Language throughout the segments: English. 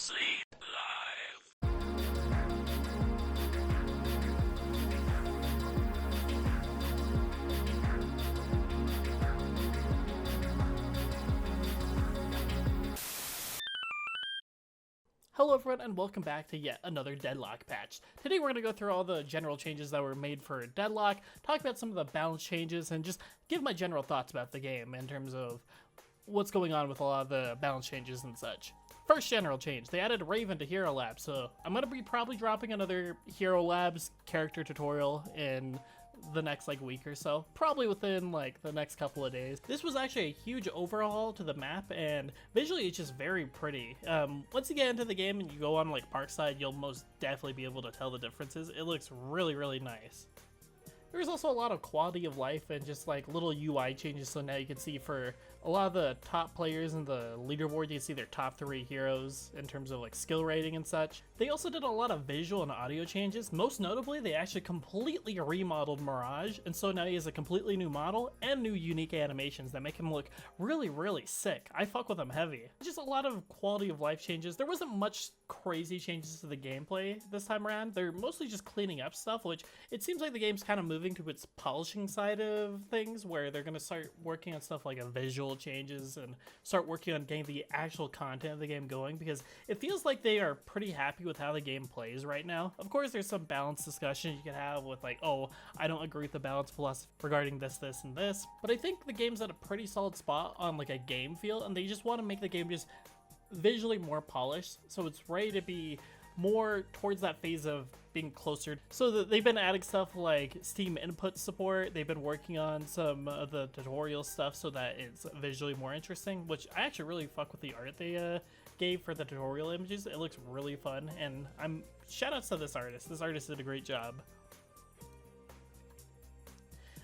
SleepLIVE. Hello everyone and welcome back to yet another Deadlock patch. Today we're going to go through all the general changes that were made for Deadlock, talk about some of the balance changes, and just give my general thoughts about the game in terms of what's going on with a lot of the balance changes and such. First general change, they added Raven to Hero Labs, so I'm going to be probably dropping another Hero Labs character tutorial in the next week or so, probably within the next couple of days. This was actually a huge overhaul to the map, and visually it's just very pretty. Once you get into the game and you go on Parkside, you'll most definitely be able to tell the differences. It looks really nice. There's also a lot of quality of life and just little UI changes, so now you can see for a lot of the top players in the leaderboard, you can see their top 3 heroes in terms of skill rating and such. They also did a lot of visual and audio changes. Most notably, they actually completely remodeled Mirage, and so now he has a completely new model and new unique animations that make him look really sick. I fuck with him heavy. Just a lot of quality of life changes. There wasn't much crazy changes to the gameplay this time around. They're mostly just cleaning up stuff, which it seems like the game's kind of moving to its polishing side of things, where they're going to start working on stuff like visual changes and start working on getting the actual content of the game going, because it feels like they are pretty happy with how the game plays right now. Of course, there's some balance discussion you can have with oh, I don't agree with the balance philosophy regarding this and this, but I think the game's at a pretty solid spot on a game feel, and they just want to make the game just visually more polished, so it's ready to be more towards that phase of being closer. So that they've been adding stuff like Steam input support. They've been working on some of the tutorial stuff so that it's visually more interesting, which I actually really fuck with the art they gave for the tutorial images. It looks really fun, and shout outs to this artist. This artist did a great job.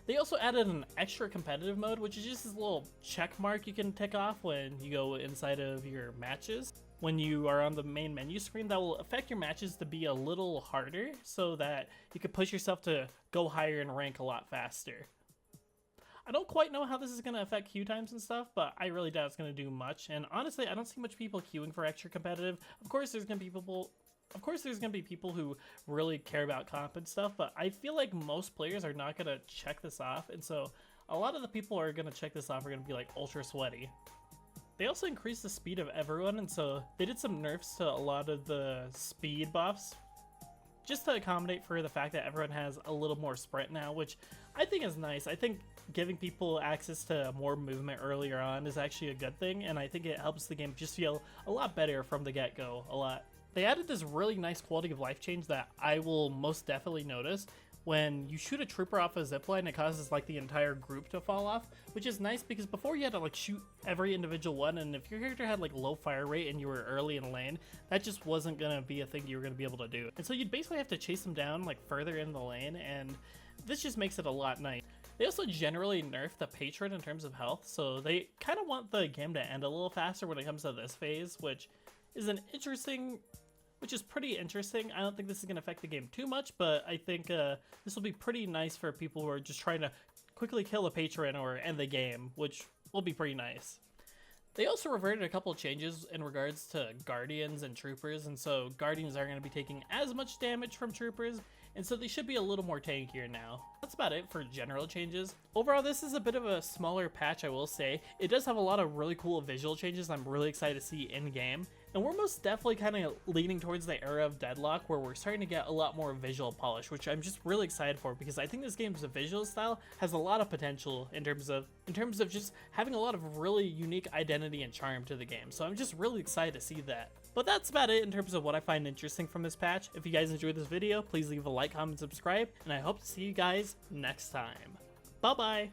They also added an extra competitive mode, which is just this little check mark you can tick off when you go inside of your matches. When you are on the main menu screen, that will affect your matches to be a little harder so that you can push yourself to go higher in rank a lot faster. I don't quite know how this is going to affect queue times and stuff, but I really doubt it's going to do much. And honestly, I don't see much people queuing for extra competitive. Of course, there's going to be people who really care about comp and stuff, but I feel like most players are not going to check this off, and so a lot of the people who are going to check this off are going to be ultra sweaty. They also increased the speed of everyone, and so they did some nerfs to a lot of the speed buffs just to accommodate for the fact that everyone has a little more sprint now, which I think is nice. I think giving people access to more movement earlier on is actually a good thing, and I think it helps the game just feel a lot better from the get-go, a lot. They added this really nice quality of life change that I will most definitely notice. When you shoot a trooper off a zipline, it causes the entire group to fall off, which is nice because before you had to shoot every individual one, and if your character had low fire rate and you were early in lane, that just wasn't gonna be a thing you were gonna be able to do. And so you'd basically have to chase them down further in the lane, and this just makes it a lot nice. They also generally nerfed the patron in terms of health, so they kind of want the game to end a little faster when it comes to this phase, which is pretty interesting. I don't think this is going to affect the game too much, but I think this will be pretty nice for people who are just trying to quickly kill a patron or end the game, which will be pretty nice. They also reverted a couple of changes in regards to Guardians and Troopers, and so Guardians aren't going to be taking as much damage from Troopers, and so they should be a little more tankier now. That's about it for general changes. Overall, this is a bit of a smaller patch, I will say. It does have a lot of really cool visual changes I'm really excited to see in-game. And we're most definitely kind of leaning towards the era of Deadlock, where we're starting to get a lot more visual polish, which I'm just really excited for, because I think this game's visual style has a lot of potential in terms of just having a lot of really unique identity and charm to the game. So I'm just really excited to see that. But that's about it in terms of what I find interesting from this patch. If you guys enjoyed this video, please leave a like, comment, subscribe, and I hope to see you guys next time. Bye-bye!